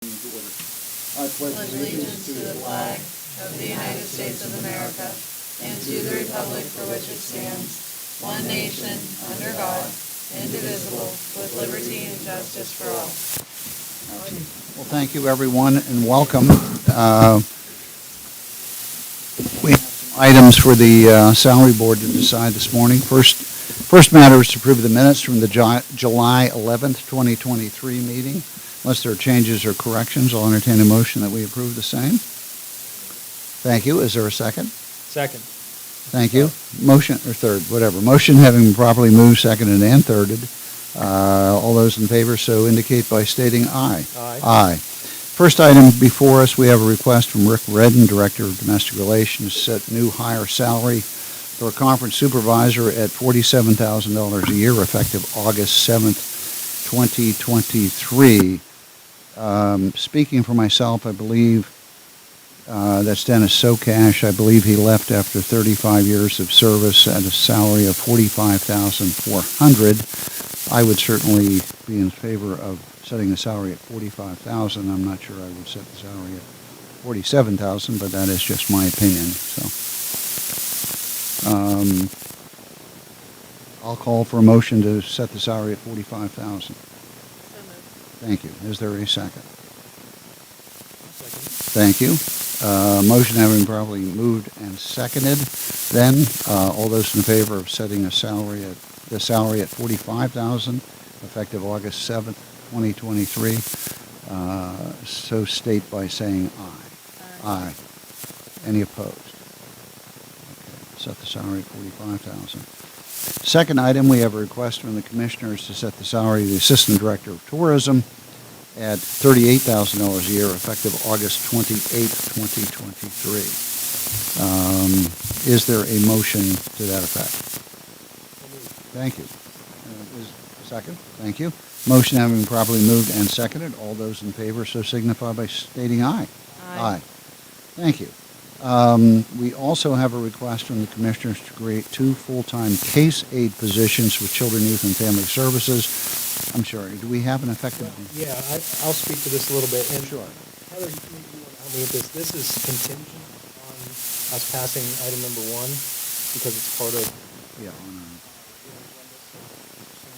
I pledge allegiance to the flag of the United States of America and to the republic for which it stands, one nation, under God, indivisible, with liberty and justice for all. Well, thank you, everyone, and welcome. We have some items for the salary board to decide this morning. First matter is to approve the minutes from the July 11th, 2023 meeting. Unless there are changes or corrections, I'll entertain a motion that we approve the same. Thank you. Is there a second? Second. Thank you. Motion, or third, whatever. Motion having been properly moved, seconded, and thirded. All those in favor so indicate by stating aye. Aye. Aye. First item before us, we have a request from Rick Redden, Director of Domestic Relations, to set new higher salary for a conference supervisor at $47,000 a year, effective August 7th, 2023. Speaking for myself, I believe that's Dennis Socash. I believe he left after 35 years of service at a salary of $45,400. I would certainly be in favor of setting the salary at $45,000. I'm not sure I would set the salary at $47,000, but that is just my opinion. So, I'll call for a motion to set the salary at $45,000. Thank you. Is there a second? Thank you. Motion having been properly moved and seconded. Then, all those in favor of setting the salary at $45,000, effective August 7th, 2023, so state by saying aye. Aye. Any opposed? Okay. Set the salary at $45,000. Second item, we have a request from the commissioners to set the salary of the Assistant Director of Tourism at $38,000 a year, effective August 28th, 2023. Is there a motion to that effect? Thank you. Is a second? Thank you. Motion having been properly moved and seconded. All those in favor so signify by stating aye. Aye. Thank you. We also have a request from the commissioners to create 2 full-time case aid positions for Children, Youth, and Family Services. I'm sorry, do we have an effective? Yeah, I'll speak to this a little bit. And Sure. Heather, you want to help me with this? This is contingent on us passing item number 1 because it's part of. Yeah.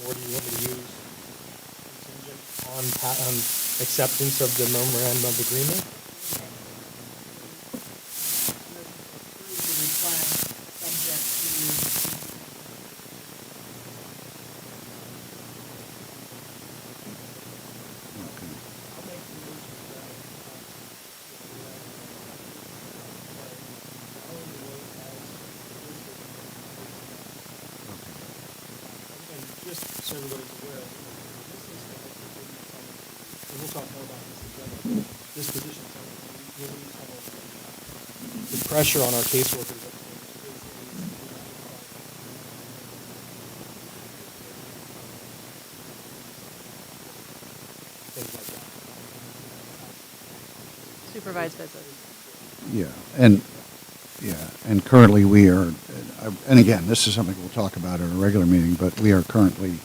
Or do you want me to use contingent on acceptance of the memorandum of agreement? Just so everybody's aware, and we'll talk more about this in this position. The pressure on our caseworkers. Things like that. Supervised visits. And currently we are, and again, this is something we'll talk about at a regular meeting, but we are currently,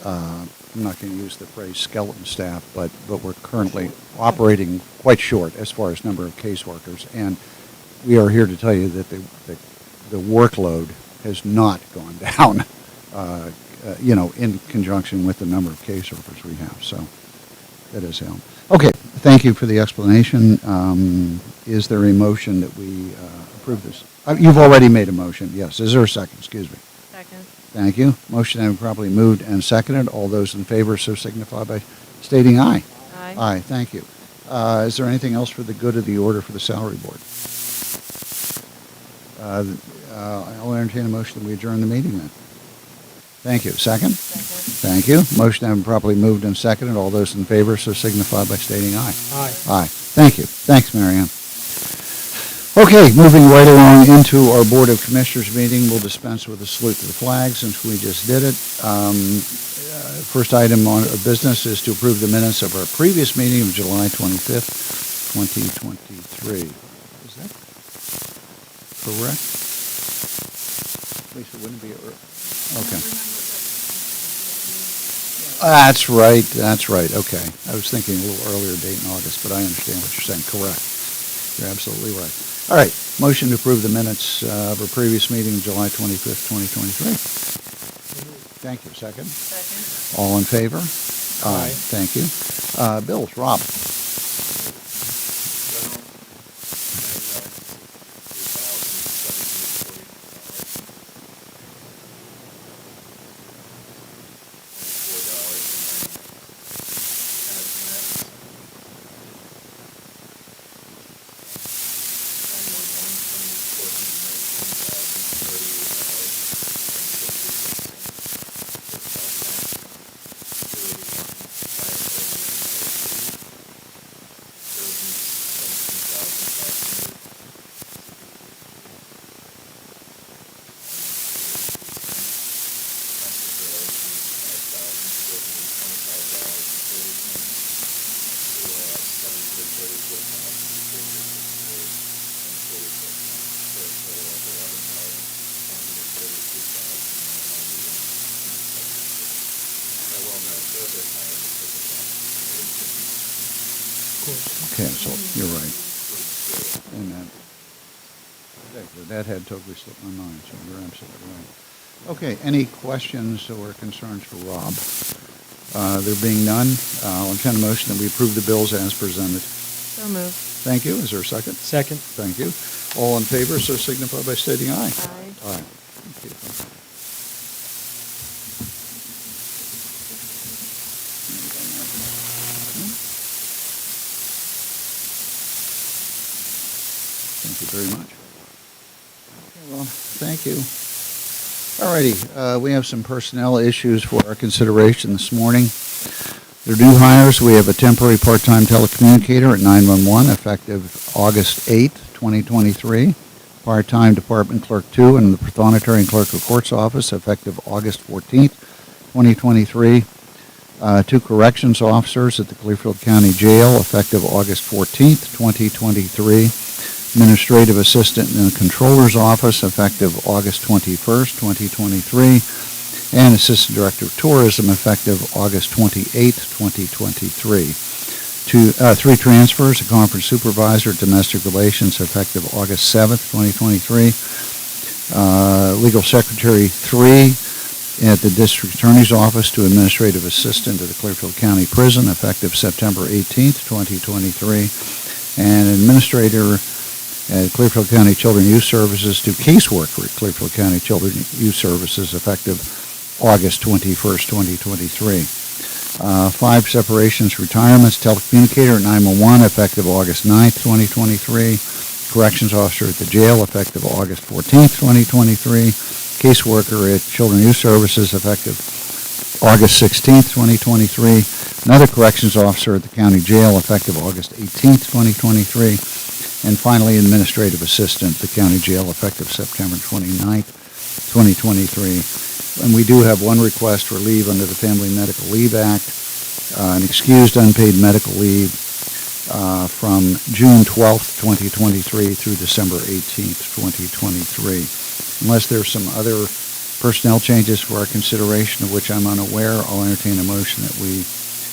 I'm not going to use the phrase skeleton staff, but we're currently operating quite short as far as number of caseworkers, and we are here to tell you that the workload has not gone down, in conjunction with the number of caseworkers we have, so that is helpful. Okay, thank you for the explanation. Is there a motion that we approve this? You've already made a motion, yes. Is there a second? Excuse me. Second. Thank you. Motion having properly moved and seconded. All those in favor so signify by stating aye. Aye. Aye, thank you. Is there anything else for the good of the order for the salary board? I'll entertain a motion that we adjourn the meeting then. Thank you. Second? Second. Thank you. Motion having properly moved and seconded. All those in favor so signify by stating aye. Aye. Aye. Thank you. Thanks, Marianne. Okay, moving right along into our Board of Commissioners meeting, we'll dispense with a salute to the flag since we just did it. First item on business is to approve the minutes of our previous meeting of July 25th, 2023. Is that correct? At least it wouldn't be. Okay. That's right, okay. I was thinking a little earlier date in August, but I understand what you're saying, correct. You're absolutely right. All right, motion to approve the minutes of our previous meeting, July 25th, 2023. Thank you, second. Second. All in favor? Aye. Thank you. Bills, Rob. Okay, so you're right. And that had totally slipped my mind, so you're absolutely right. Okay, any questions or concerns for Rob? There being none, I'll entertain a motion that we approve the bills as presented. So moved. Thank you. Is there a second? Second. Thank you. All in favor, so signify by stating aye. Aye. Aye. Thank you. Thank you very much. Okay, well, thank you. All righty, we have some personnel issues for our consideration this morning. They're new hires. We have a temporary part-time telecommunicator at 911 effective August 8th, 2023. Part-time department clerk 2 in the Prothonotary and Clerk of Courts office effective August 14th, 2023. 2 corrections officers at the Clearfield County Jail effective August 14th, 2023. Administrative assistant in the Controller's office effective August 21st, 2023. And Assistant Director of Tourism effective August 28th, 2023. 3 transfers, a Conference Supervisor, Domestic Relations effective August 7th, 2023. Legal Secretary 3 at the District Attorney's Office to Administrative Assistant at the Clearfield County Prison effective September 18th, 2023. And Administrator at Clearfield County Children and Youth Services to caseworker at Clearfield County Children and Youth Services effective August 21st, 2023. 5 separations, retirements, telecommunicator at 911 effective August 9th, 2023. Corrections officer at the jail effective August 14th, 2023. Caseworker at Children and Youth Services effective August 16th, 2023. Another corrections officer at the county jail effective August 18th, 2023. And finally, administrative assistant at the county jail effective September 29th, 2023. And we do have one request for leave under the Family Medical Leave Act, an excused unpaid medical leave from June 12th, 2023 through December 18th, 2023. Unless there's some other personnel changes for our consideration of which I'm unaware, I'll entertain a motion that we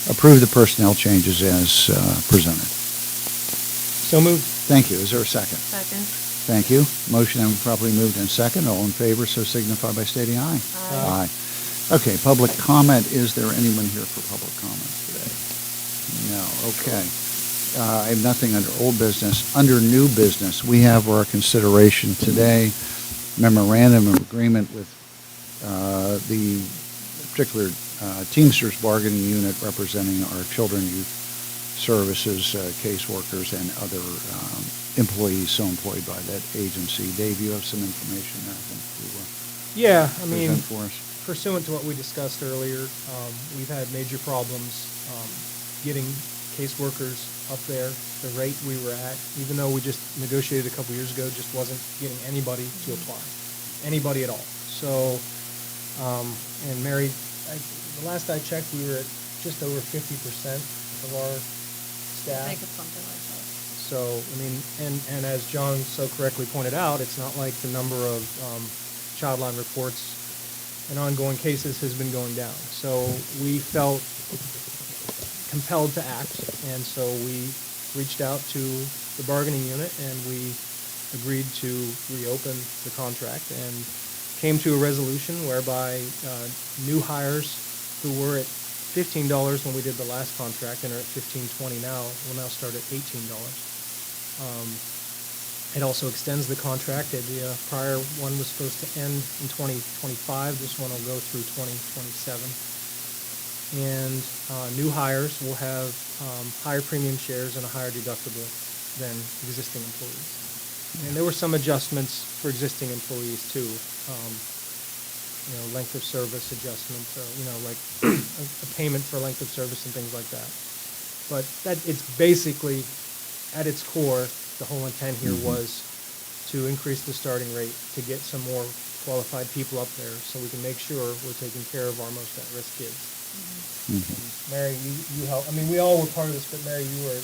approve the personnel changes as presented. So moved. Thank you. Is there a second? Second. Thank you. Motion and properly moved in second. All in favor, so signify by stating aye. Aye. Okay, public comment. Is there anyone here for public comment today? No. Okay. I have nothing under old business. Under new business, we have for our consideration today memorandum of agreement with the particular Teamsters bargaining unit representing our children, youth services, caseworkers, and other employees so employed by that agency. Dave, you have some information there, I think, Yeah, I to mean, present for us. pursuant to what we discussed earlier, we've had major problems getting caseworkers up there. The rate we were at, even though we just negotiated a couple years ago, just wasn't getting anybody to apply, anybody at all. So, and Mary, the last I checked, we were at just over 50% of our staff. I think it's something like that. So, I mean, and as John so correctly pointed out, it's not like the number of child line reports and ongoing cases has been going down. So we felt compelled to act, and so we reached out to the bargaining unit, and we agreed to reopen the contract and came to a resolution whereby new hires who were at $15 when we did the last contract and are at $15.20 now will now start at $18. It also extends the contract. The prior one was supposed to end in 2025. This one will go through 2027. And new hires will have higher premium shares and a higher deductible than existing employees. And there were some adjustments for existing employees too. Length of service adjustment, like a payment for length of service and things like that. But it's basically, at its core, the whole intent here was to increase the starting rate, to get some more qualified people up there so we can make sure we're taking care of our most at-risk kids. And Mary, you helped. I mean, we all were part of this, but Mary, you were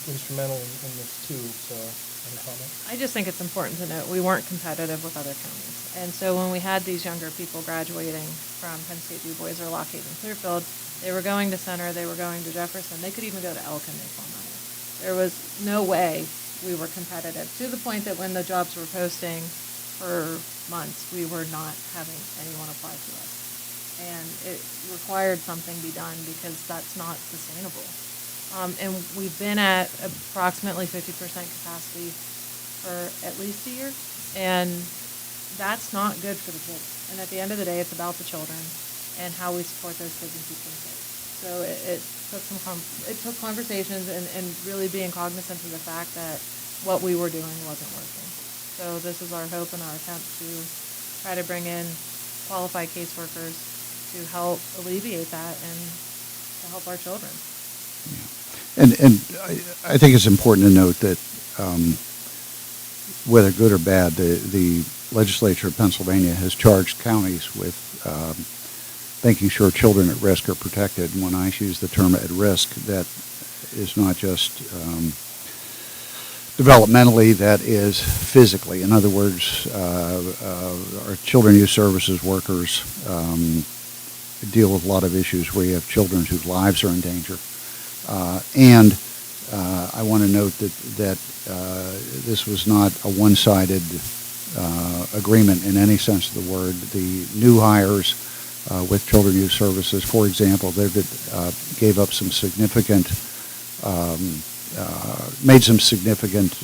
instrumental in this too, so any comment? I just think it's important to note we weren't competitive with other counties. And so when we had these younger people graduating from Penn State Du Bois or Lockheed and Clearfield, they were going to Center, they were going to Jefferson, they could even go to Elk and make more money. There was no way we were competitive, to the point that when the jobs were posting for months, we were not having anyone apply to us. And it required something be done because that's not sustainable. And we've been at approximately 50% capacity for at least a year, and that's not good for the kids. And at the end of the day, it's about the children and how we support those kids and keep them safe. So it took conversations and really being cognizant of the fact that what we were doing wasn't working. So this is our hope and our attempt to try to bring in qualified caseworkers to help alleviate that and to help our children. Yeah. And I think it's important to note that whether good or bad, the legislature of Pennsylvania has charged counties with making sure children at risk are protected. And when I use the term at risk, that is not just developmentally, that is physically. In other words, our children youth services workers deal with a lot of issues where you have children whose lives are in danger. And I want to note that this was not a one-sided agreement in any sense of the word. The new hires with Children Youth Services, for example, they gave up some significant, made some significant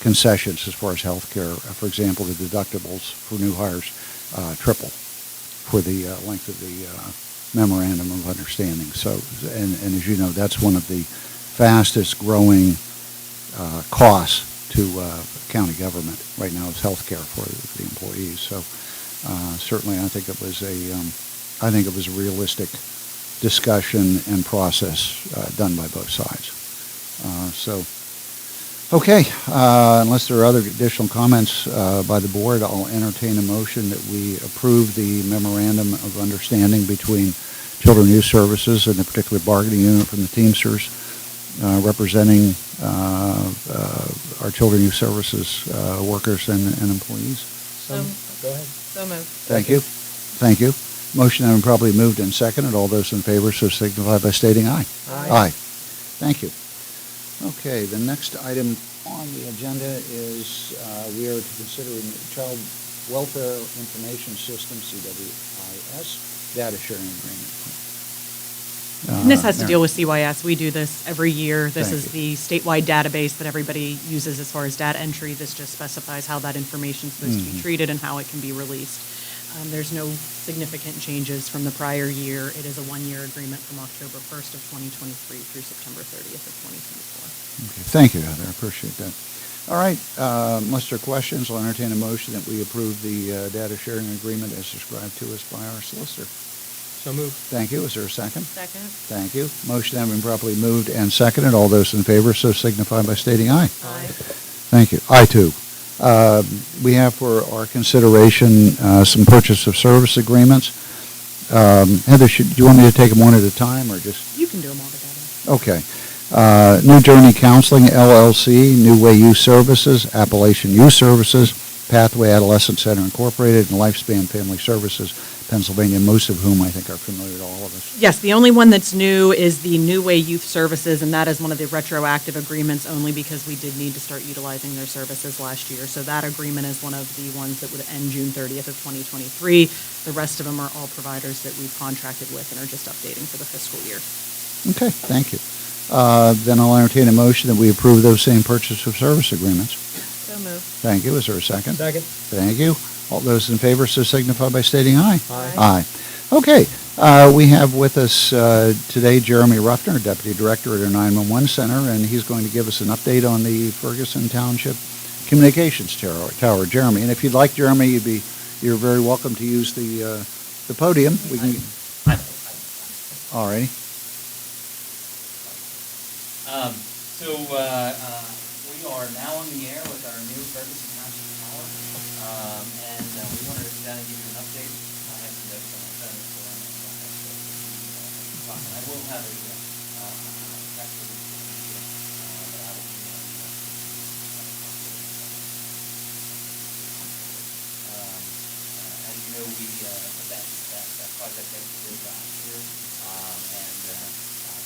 concessions as far as health care. For example, the deductibles for new hires triple for the length of the memorandum of understanding. So, and as you know, that's one of the fastest growing costs to county government right now is health care for the employees. So certainly, I think it was a realistic discussion and process done by both sides. Okay, unless there are other additional comments by the board, I'll entertain a motion that we approve the memorandum of understanding between Children Youth Services and the particular bargaining unit from the Teamsters representing our Children Youth Services workers and employees. Go ahead. So moved. Thank you. Thank you. Motion having properly moved and seconded. All those in favor so signify by stating aye. Aye. Thank you. Okay, the next item on the agenda is we are to consider a Child Welfare Information System, CWIS, data sharing agreement. And this has to Mary. deal with CYS. We do this every year. This Thank is the statewide database that everybody uses as far as data entry. This just specifies how that information is supposed to be treated and how it can be released. There's no significant changes from the prior year. It is a one-year agreement from October 1st of 2023 through September 30th of 2024. Okay, thank you, Heather. I appreciate that. All right, unless there are questions, I'll entertain a motion that we approve the data sharing agreement as described to us by our solicitor. So moved. Thank you. Is there a second? Second. Thank you. Motion having been properly moved and seconded. All those in favor so signify by stating aye. Aye. Thank you. I too. We have for our consideration some purchase of service agreements. Heather, do you want me to take them one at a time or just? You can do them all together. Okay. New Journey Counseling, LLC, New Way Youth Services, Appalachian Youth Services, Pathway Adolescent Center Incorporated, and Lifespan Family Services, Pennsylvania, most of whom I think are familiar to all of us. Yes, the only one that's new is the New Way Youth Services, and that is one of the retroactive agreements only because we did need to start utilizing their services last year. So that agreement is one of the ones that would end June 30th of 2023. The rest of them are all providers that we've contracted with and are just updating for the fiscal year. Okay, thank you. Then I'll entertain a motion that we approve those same purchase of service agreements. So moved. Thank you. Is there a second? Second. Thank you. All those in favor so signify by stating aye. Aye. Aye. Okay. We have with us today Jeremy Ruffner, Deputy Director at our 911 Center, and he's going to give us an update on the Ferguson Township Communications Tower. Jeremy, and if you'd like, Jeremy, you're very welcome to use the podium. We can. All righty. We are now on the air with our new Ferguson Township Tower, and we wanted to come down and give you an update. I have some notes on my phone, so I'm going to talk. I will have a press release for you, but I will be as you know, we that project that we did last year, and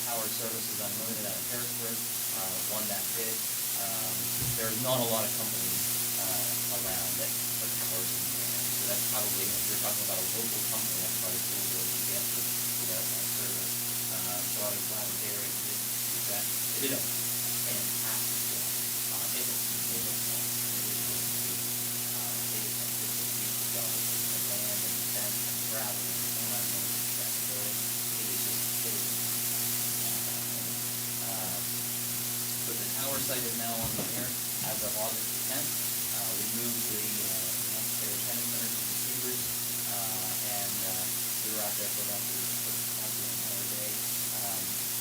Tower Services Unlimited out of Harrisburg won that bid. There's not a lot of companies around that put towers in the air, so that's probably, if you're talking about a local company, that's probably cool to get for that service. So I was glad that they were able to do that. They did a fantastic job. It was beautiful. It was really sweet. They just did a beautiful job with the land and the fence and the gravel and the homeland management that building. It was so the tower site is now on the air as of August the 10th. We moved the necessary tenant centers and receivers, and we were out there for about the entire day.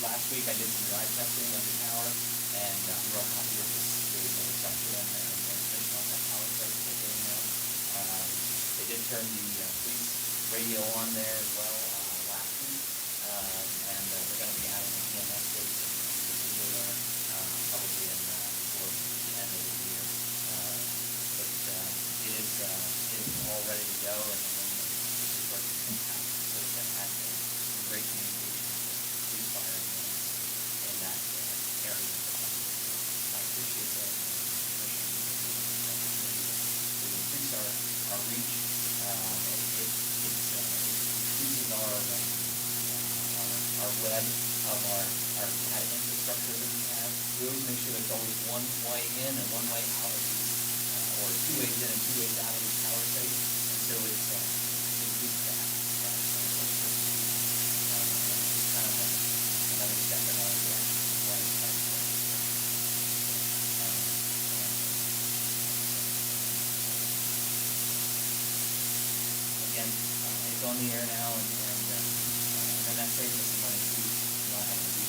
Last week I did some drive testing of the tower, and I'm real happy with the reception and transmission on that tower site that they're getting now. They did turn the police radio on there as well last week, and we're going to be adding an EMS station there probably before the end of the year. But it is all ready to go, and this is working fantastic. So that had some great communication with police, fire, and in that area. I appreciate the commission to increase our reach. It's increasing our web of our data infrastructure that we have. We always make sure there's always one way in and one way out of these, or 2 ways in and 2 ways out of these tower sites. And so it's increased that. It's kind of another step in our direction. Again, it's on the air now, and that saves us some money too. Not having to do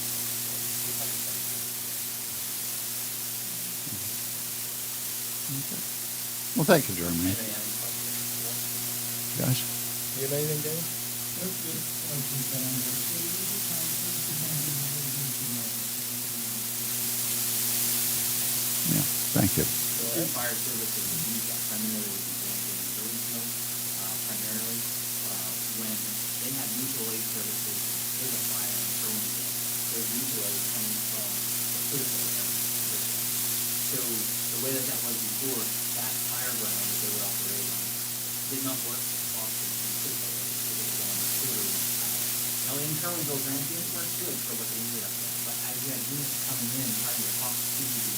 Well, thank you, Jeremy. Anybody have any questions? Guys? You have anything, Dave? Yeah, thank you. Two fire services that use that primarily would be going to Clearfield, primarily, when they have mutual aid services, there's a fire in Burlington, there's mutual aid coming from the critical area. So the way that was before, that fire ground that they would operate on did not work often in critical areas, because it was on the quarterly side. Now in Kerwinsville, Granby, it works good for what they needed up there, but as you had units coming in trying to talk to the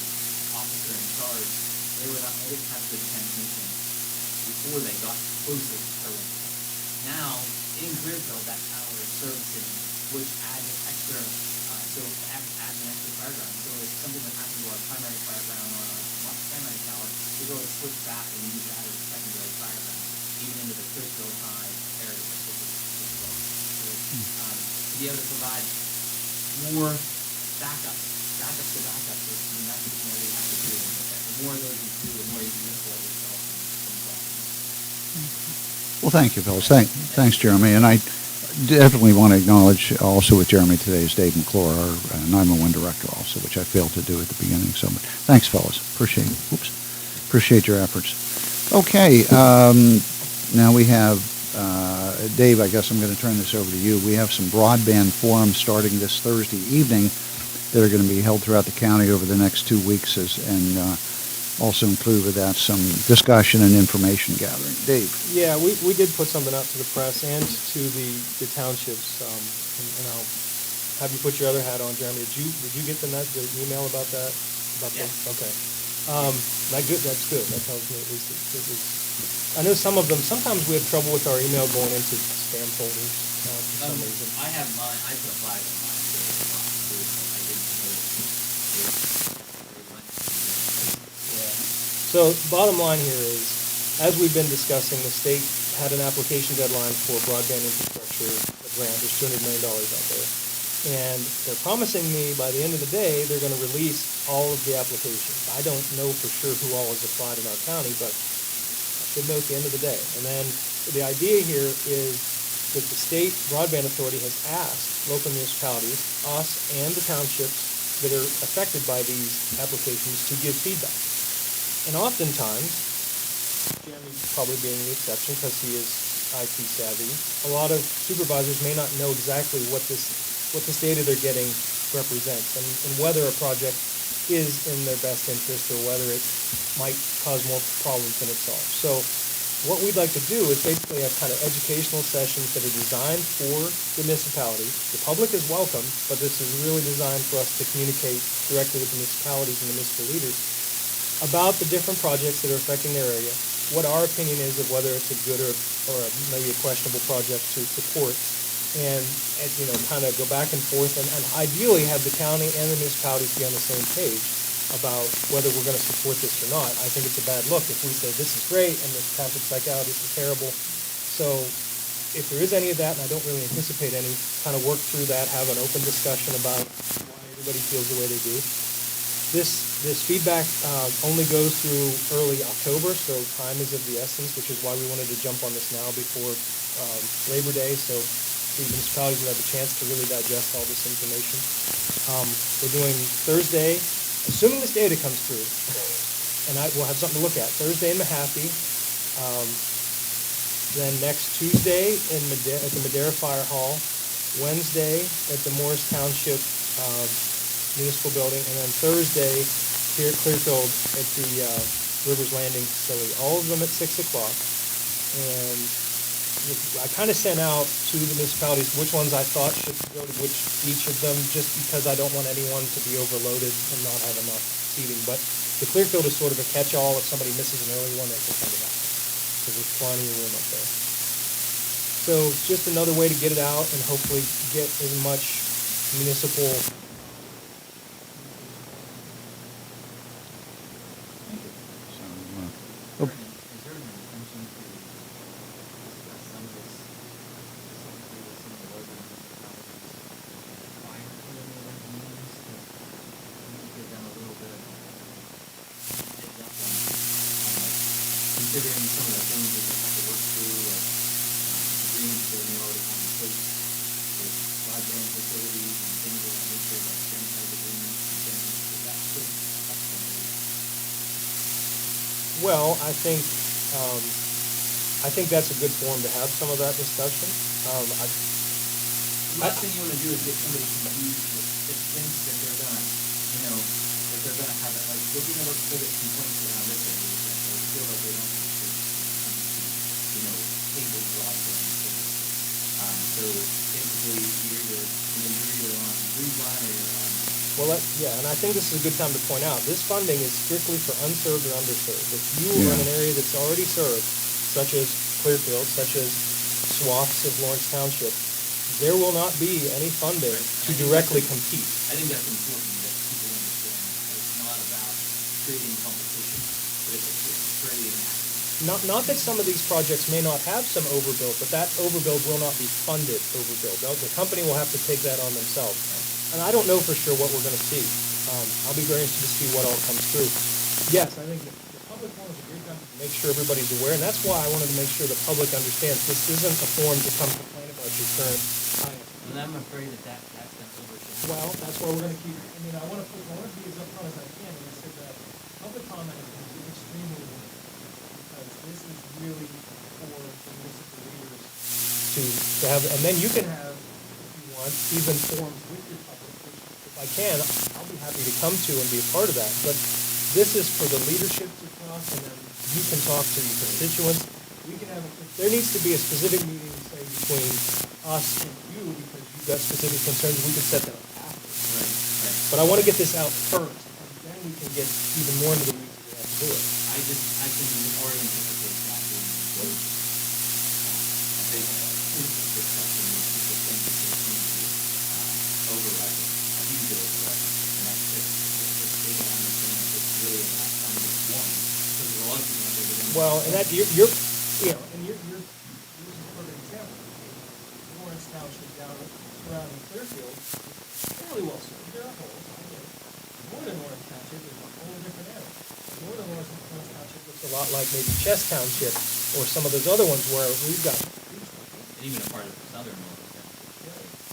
officer in charge, they didn't have good transmission before they got closer to Kerwinsville. Now, in Clearfield, that tower is servicing, which adds an extra, adds an extra fire ground. So if something that happens to our primary fire ground or our primary tower, we go and switch back and use that as a secondary fire ground, even into the Clearfield high area, which is well. So, to be able to provide more backups to backups, that's what we have to do. The more of those you do, the more you can insulate yourself from problems. Well, thank you, Phyllis. Thanks, Jeremy. And I definitely want to acknowledge also with Jeremy today is Dave McClure, our 911 director also, which I failed to do at the beginning. So thanks, Phyllis. Appreciate your efforts. Okay, now we have Dave, I guess I'm going to turn this over to you. We have some broadband forums starting this Thursday evening that are going to be held throughout the county over the next 2 weeks, and also include with that some discussion and information gathering. Dave? Yeah, we did put something out to the press and to the townships, and I'll have you put your other hat on, Jeremy. Did you get the email about that? Yes. Okay. That's good. That tells me at least it was. I know some of them. Sometimes we have trouble with our email going into spam folders for some reason. I have mine, I put a flag on mine, so it's blocked through, but I didn't notice it went. Yeah. So bottom line here is, as we've been discussing, the state had an application deadline for broadband infrastructure grant. There's $200 million out there. And they're promising me by the end of the day, they're going to release all of the applications. I don't know for sure who all has applied in our county, but I should know at the end of the day. And then the idea here is that the state broadband authority has asked local municipalities, us and the townships that are affected by these applications, to give feedback. And oftentimes, Jeremy probably being the exception because he is IT savvy, a lot of supervisors may not know exactly what this data they're getting represents, and whether a project is in their best interest or whether it might cause more problems than it solves. So what we'd like to do is basically have kind of educational sessions that are designed for the municipality. The public is welcome, but this is really designed for us to communicate directly with the municipalities and the municipal leaders about the different projects that are affecting their area, what our opinion is of whether it's a good or maybe a questionable project to support, and kind of go back and forth, and ideally have the county and the municipalities be on the same page about whether we're going to support this or not. I think it's a bad look if we say this is great and the township's like, oh, this is terrible. So if there is any of that, and I don't really anticipate any, kind of work through that, have an open discussion about why everybody feels the way they do. This feedback only goes through early October, so time is of the essence, which is why we wanted to jump on this now before Labor Day, so the municipalities will have a chance to really digest all this information. We're doing Thursday, assuming this data comes through, and we'll have something to look at. Thursday in Mahaffey, then next Tuesday at the Madera Fire Hall, Wednesday at the Morris Township Municipal Building, and then Thursday here at Clearfield at the Rivers Landing facility. All of them at 6 o'clock, and I kind of sent out to the municipalities which ones I thought should go to each of them, just because I don't want anyone to be overloaded and not have enough seating. But the Clearfield is sort of a catch-all. If somebody misses an early one, they can come to that, because there's plenty of room up there. So just another way to get it out and hopefully get as much municipal So, Is there an intention to discuss some of this, specifically with some of the larger municipalities prior to any of our meetings? Because we could give them a little bit of heads up on like, considering some of the things that they have to work through, like agreements that they already have in place with broadband facilities and things of that nature, like franchise agreements and things, because that could affect some of these. Well, I think that's a good forum to have some of that discussion. The last thing you want to do is get somebody confused that thinks that they're gonna, that they're gonna have it, like, looking at our biggest complaints around this area is that they feel like they don't have a choice when it comes to, cable broadband services. So basically, you're either on Breezeline or you're on. Well, and I think this is a good time to point out, this funding is strictly for unserved or underserved. If you are in an area that's already served, such as Clearfield, such as swaths of Lawrence Township, there will not be any funding to directly compete. I think that's important that people understand that it's not about creating competition, but it's creating access. Not that some of these projects may not have some overbuild, but that overbuild will not be funded overbuild. The company will have to take that on themselves. And I don't know for sure what we're going to see. I'll be very interested to see what all comes through. Yes, I think the public forum is a great time to make sure everybody's aware, and that's why I wanted to make sure the public understands this isn't a forum to come complain about your current ISP. And I'm afraid that's going to overshadow. Well, that's why we're going to keep. I want to be as upfront as I can, and I said that public comment is going to be extremely limited, because this is really for municipal leaders to have, and then you can have, if you want, even forums with your public, which if I can, I'll be happy to come to and be a part of that. But this is for the leadership to talk, and then you can talk to your constituents. We can have, if there needs to be a specific meeting, say, between us and you, because you've got specific concerns, we can set that up after. Right. But I want to get this out first, and then we can get even more into the weeds if we have to do it. I can already anticipate that being closed. I think this discussion is people think that there's going to be overriding, a huge overriding, and that's just stating on the thing that it's really about finding one, because there's a lot of people out there that are going to. Well, and that, you're, you know, and you're, this is a perfect example. Lawrence Township down surrounding Clearfield, fairly well served. There are holes, I get it. Northern Lawrence Township is a whole different animal. Northern Lawrence Township looks a lot like maybe Chess Township or some of those other ones where we've got. And even a part of the southern North.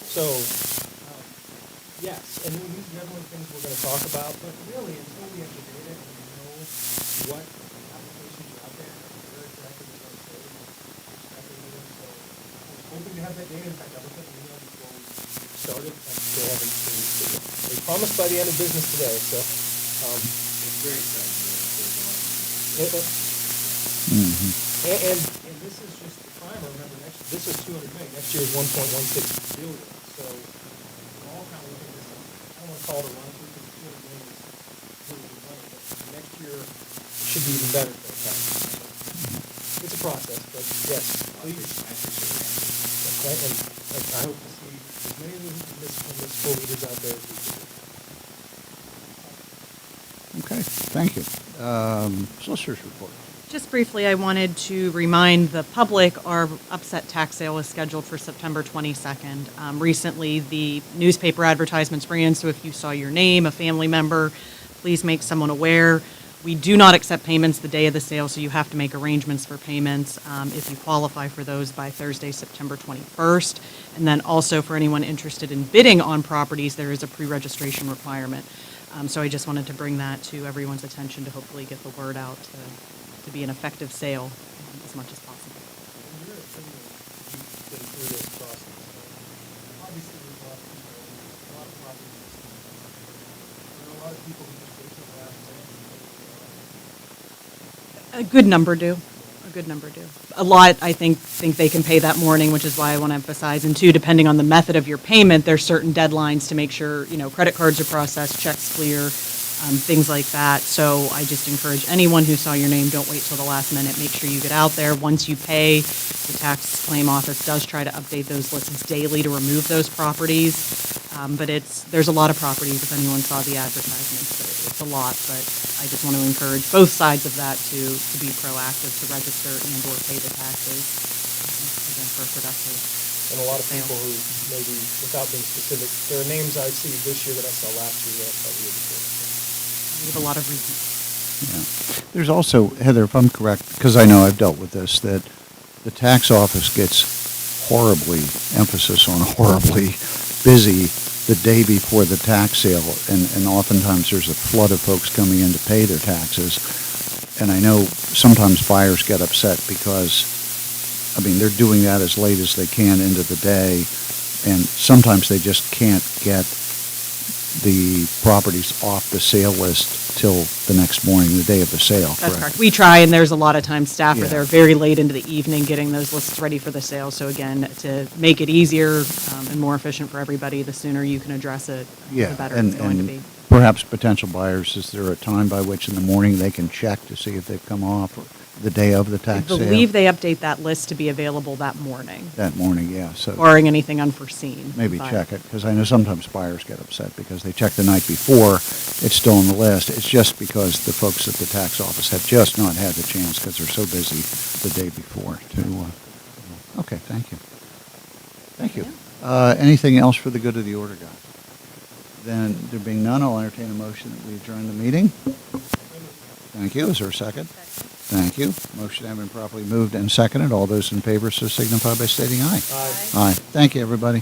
So, yes, and these are definitely things we're gonna talk about, but really, until we have the data and we know what applications are out there, where exactly we're gonna say, so I was hoping to have that data. In fact, I looked at the email before we started, and still haven't seen it. They promised by the end of business today, so, It's very exciting. Mhm. and this is just the primer, remember, this is 200 million, next year is 1.16 billion, so we're all kind of looking at this, I don't want to call it a run through, because 200 million is really good money, but next year should be even better for the tax. It's a process, but yes, please. Okay, and I hope to see as many of the municipal leaders out there as we can. Okay, thank you. Solicitor's report. Just briefly, I wanted to remind the public our upset tax sale is scheduled for September 22nd. Recently, the newspaper advertisements ran, so if you saw your name, a family member, please make someone aware. We do not accept payments the day of the sale, so you have to make arrangements for payments if you qualify for those by Thursday, September 21st. And then also for anyone interested in bidding on properties, there is a pre-registration requirement. So I just wanted to bring that to everyone's attention to hopefully get the word out to be an effective sale as much as possible. And you're assuming you've been through this process. Obviously, there's a lot of people, a lot of properties. There are a lot of people who just wait till the last minute. A good number do. A good number do. A lot, I think they can pay that morning, which is why I want to emphasize. And two, depending on the method of your payment, there's certain deadlines to make sure, credit cards are processed, checks clear, things like that. So I just encourage anyone who saw your name, don't wait till the last minute. Make sure you get out there. Once you pay, the tax claim office does try to update those lists daily to remove those properties. But there's a lot of properties, if anyone saw the advertisements, but it's a lot. But I just want to encourage both sides of that to be proactive, to register and or pay the taxes, again, for a productive. And a lot of sale. people who maybe, without being specific, there are names I see this year that I saw last year that I saw the year before. We have a lot of reasons. Yeah. There's also, Heather, if I'm correct, because I know I've dealt with this, that the tax office gets horribly, emphasis on horribly, busy the day before the tax sale, and oftentimes there's a flood of folks coming in to pay their taxes. And I know sometimes buyers get upset because, they're doing that as late as they can into the day, and sometimes they just can't get the properties off the sale list till the next morning, the day of the sale, correct? That's correct. We try, and there's a lot of times staff are Yeah. there very late into the evening getting those lists ready for the sale. So again, to make it easier and more efficient for everybody, the sooner you can address it, Yeah, the better and, it's going to and be. perhaps potential buyers, is there a time by which in the morning they can check to see if they've come off the day of the I tax sale? believe they update that list to be available that morning, That morning, yeah, so barring anything unforeseen. maybe But check it, because I know sometimes buyers get upset because they check the night before, it's still on the list. It's just because the folks at the tax office have just not had the chance, because they're so busy the day before to, okay, thank you. Thank you. Anything else for the good of the order, guys? Then, there being none, I'll entertain a motion that we adjourn the meeting. Thank you. Is there a second? Thank you. Motion having been properly moved and seconded. All those in favor so signify by stating aye. Aye. Aye. Thank you, everybody.